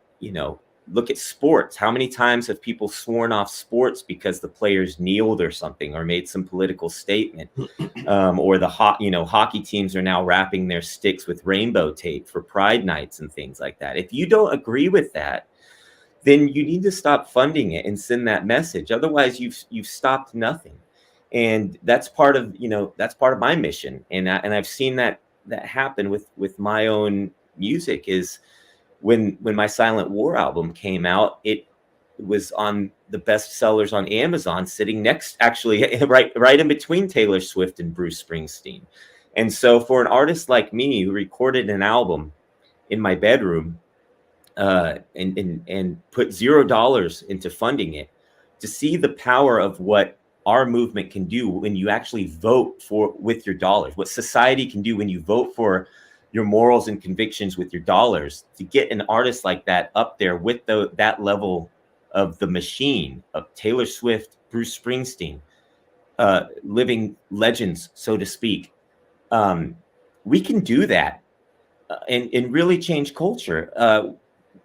look at sports. How many times have people sworn off sports because the players kneeled or something, or made some political statement? Or the hockey teams are now wrapping their sticks with rainbow tape for Pride nights and things like that. If you don't agree with that, then you need to stop funding it and send that message. Otherwise, you've stopped nothing. And that's part of my mission. And I've seen that happen with my own music. Is when my Silent War album came out, it was on the best sellers on Amazon, sitting right in between Taylor Swift and Bruce Springsteen. And so for an artist like me who recorded an album in my bedroom, and put $0 into funding it, to see the power of what our movement can do when you actually vote with your dollars, what society can do when you vote for your morals and convictions with your dollars, to get an artist like that up there with that level of the machine of Taylor Swift, Bruce Springsteen, living legends, so to speak. We can do that and really change culture.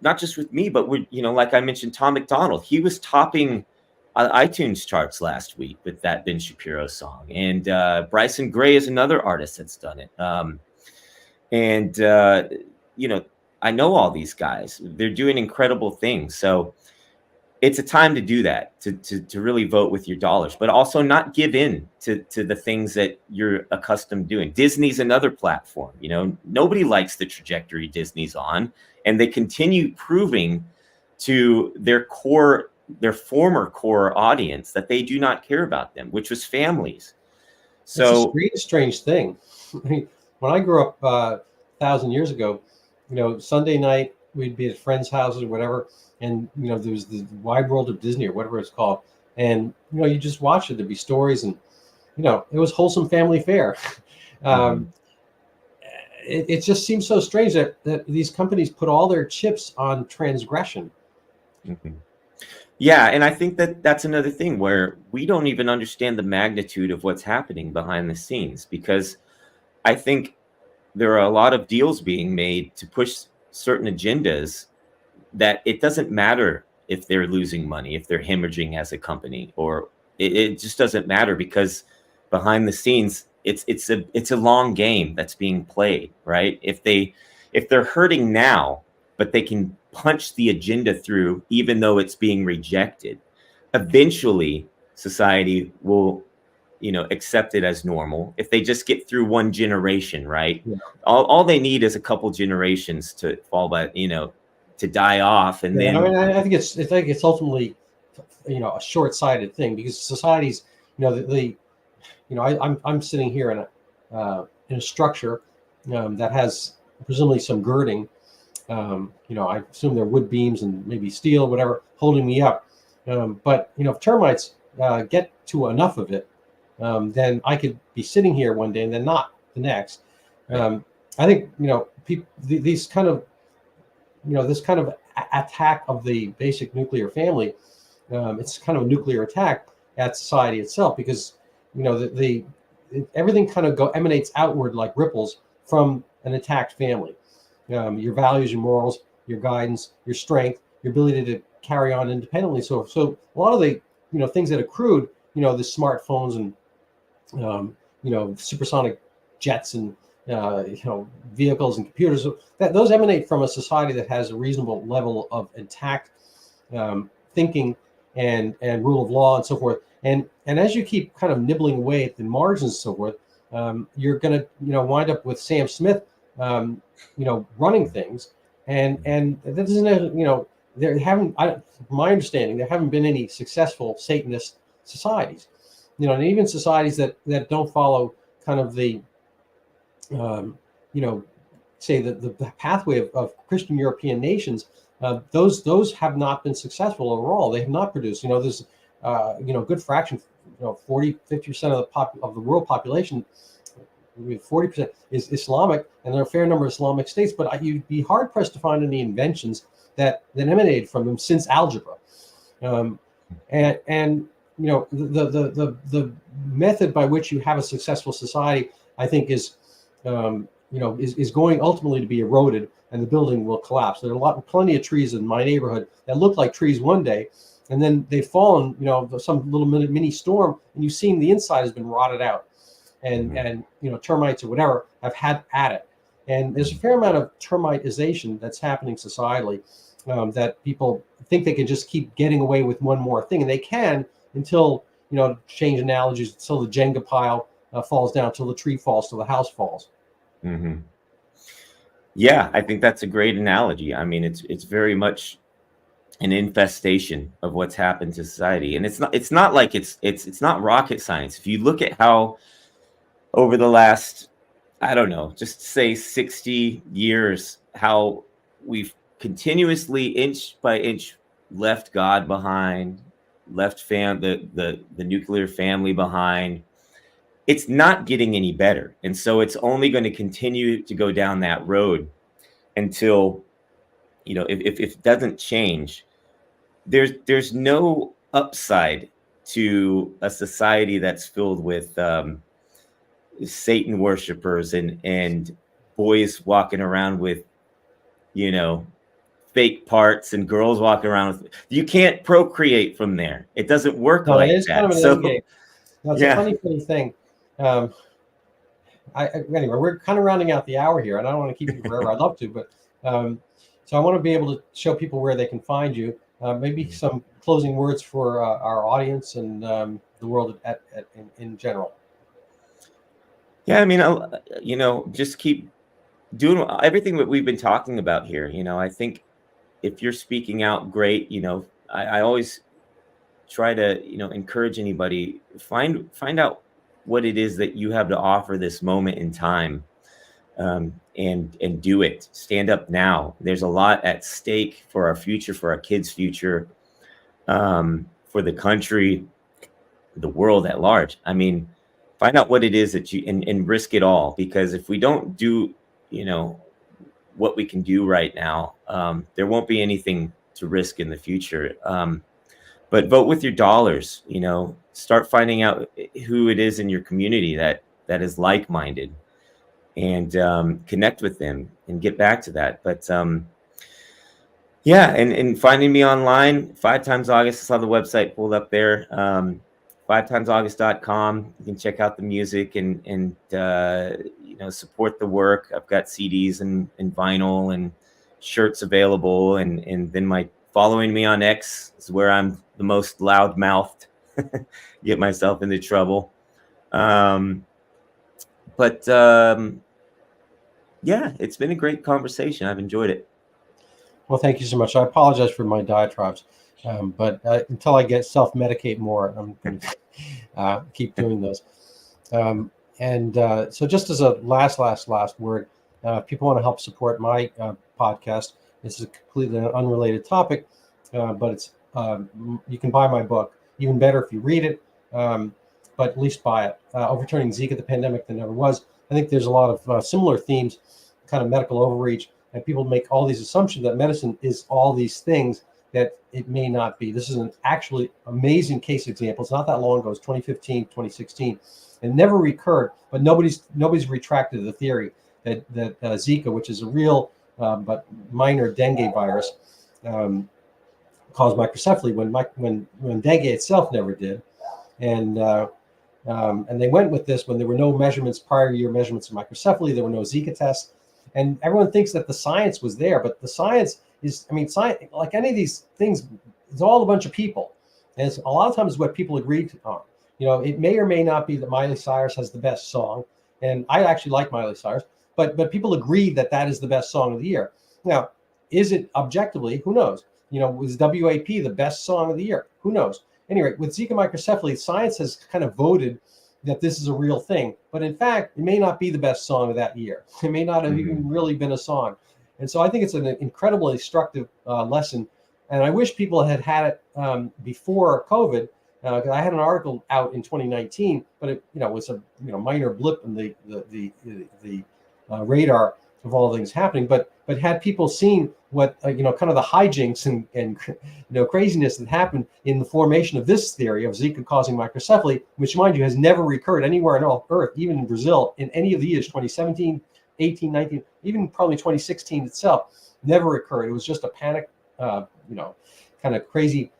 Not just with me, but like I mentioned, Tom McDonald, he was topping iTunes charts last week with that Ben Shapiro song. And Bryson Gray is another artist that's done it. I know all these guys, they're doing incredible things. So it's a time to do that, to really vote with your dollars, but also not give in to the things that you're accustomed doing. Disney's another platform. Nobody likes the trajectory Disney's on, and they continue proving to their former core audience that they do not care about them, which was families. So
it's a strange thing. I mean, when I grew up 1,000 years ago, Sunday night we'd be at friends' houses or whatever, and there was the Wide World of Disney or whatever it's called, and you just watch it. There'd be stories, and it was wholesome family fare. It just seems so strange that these companies put all their chips on transgression.
Yeah, and I think that's another thing where we don't even understand the magnitude of what's happening behind the scenes, because I think there are a lot of deals being made to push certain agendas that it doesn't matter if they're losing money, if they're hemorrhaging as a company, or it just doesn't matter, because behind the scenes, it's a long game that's being played, right? If they're hurting now, but they can punch the agenda through, even though it's being rejected, eventually society will, accept it as normal. If they just get through one generation, right? Yeah. All they need is a couple generations to fall by, to die off, and then
I think it's ultimately, a short-sighted thing, because societies, I'm sitting here in a structure that has presumably some girding. I assume they're wood beams and maybe steel, whatever, holding me up. But if termites get to enough of it, then I could be sitting here one day and then not the next. I think these kind of this kind of attack of the basic nuclear family, it's kind of a nuclear attack at society itself, because everything kind of emanates outward like ripples from an attacked family. Your values, your morals, your guidance, your strength, your ability to carry on independently. So a lot of the things that accrued, the smartphones and supersonic jets and vehicles and computers, that those emanate from a society that has a reasonable level of intact thinking and rule of law and so forth. And as you keep kind of nibbling away at the margins and so forth, you're going to wind up with Sam Smith running things, and that doesn't from my understanding, there haven't been any successful Satanist societies, and even societies that don't follow kind of the say the pathway of Christian European nations. Those have not been successful overall. They have not produced, there's good fraction, 40-50% of the world population, 40% is Islamic, and there are a fair number of Islamic states, but you'd be hard pressed to find any inventions that emanated from them since algebra. The method by which you have a successful society, I think, is going ultimately to be eroded, and the building will collapse. There are plenty of trees in my neighborhood that look like trees one day, and then they've fallen, some little mini storm, and you've seen the inside has been rotted out, and termites or whatever have had at it. And there's a fair amount of termitization that's happening societally, that people think they can just keep getting away with one more thing, and they can until, to change analogies, until the Jenga pile falls down, till the tree falls, till the house falls.
Mm-hmm. Yeah, I think that's a great analogy. I mean, it's very much an infestation of what's happened to society, and it's not like it's not rocket science. If you look at how over the last, I don't know, just say 60 years, how we've continuously inch by inch left God behind, left the nuclear family behind. It's not getting any better. And so it's only going to continue to go down that road until, if it doesn't change, there's no upside to a society that's filled with Satan worshipers and boys walking around with, fake parts and girls walking around with. You can't procreate from there. It doesn't work like
it is
that.
Kind of an end game. That's
yeah.
a funny thing. Anyway, we're kind of rounding out the hour here, and I don't want to keep you forever. I'd love to, but so I want to be able to show people where they can find you. Maybe some closing words for our audience and the world in general.
Yeah, I mean, just keep doing everything that we've been talking about here. I think if you're speaking out, great. I always try to, encourage anybody, find out what it is that you have to offer this moment in time, and do it. Stand up now. There's a lot at stake for our future, for our kids' future, for the country, the world at large. I mean, find out what it is that you and risk it all, because if we don't do, what we can do right now, there won't be anything to risk in the future. But vote with your dollars. Start finding out who it is in your community that is like-minded, and connect with them and get back to that. But and finding me online, 5 Times August. I saw the website pulled up there, 5timesaugust.com. You can check out the music and support the work. I've got CDs and vinyl and shirts available, and then following me on X is where I'm the most loud-mouthed. Get myself into trouble. It's been a great conversation. I've enjoyed it.
Well, thank you so much. I apologize for my diatribes, but until I get self-medicate more, I'm going to keep doing those. So just as a last word, if people want to help support my podcast, this is a completely unrelated topic, but it's you can buy my book. Even better if you read it, but at least buy it. Overturning Zika, the pandemic that never was. I think there's a lot of similar themes, kind of medical overreach, and people make all these assumptions that medicine is all these things that it may not be. This is an actually amazing case example. It's not that long ago. It's 2015, 2016. It never recurred, but nobody's retracted the theory that Zika, which is a real but minor dengue virus, caused microcephaly when dengue itself never did, and they went with this when there were no prior year measurements of microcephaly. There were no Zika tests, and everyone thinks that the science was there, but the science is, science, like any of these things, it's all a bunch of people, and it's a lot of times what people agreed on. It may or may not be that Miley Cyrus has the best song, and I actually like Miley Cyrus, but people agree that is the best song of the year. Now, is it objectively? Who knows? Was WAP the best song of the year? Who knows? Anyway, with Zika microcephaly, science has kind of voted that this is a real thing, but in fact, it may not be the best song of that year. It may not have even really been a song. And so I think it's an incredibly instructive lesson. And I wish people had it before COVID, because I had an article out in 2019, but it was a minor blip in the radar of all things happening. But had people seen what kind of the hijinks and craziness that happened in the formation of this theory of Zika causing microcephaly, which, mind you, has never recurred anywhere on Earth, even in Brazil, in any of the years 2017, 18, 19, even probably 2016 itself never occurred. It was just a panic, kind of crazy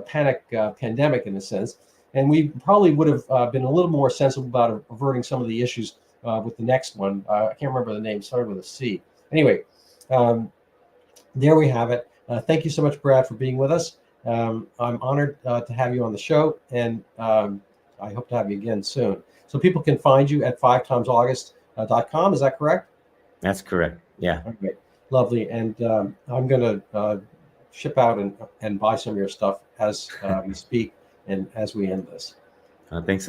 panic pandemic in a sense. And we probably would have been a little more sensible about averting some of the issues with the next one. I can't remember the name, started with a C. Anyway, there we have it. Thank you so much, Brad, for being with us. I'm honored to have you on the show, and I hope to have you again soon. So people can find you at 5timesaugust.com. Is that correct?
That's correct. Yeah.
Okay, lovely. And I'm going to ship out and buy some of your stuff as we speak and as we end this.
Thanks.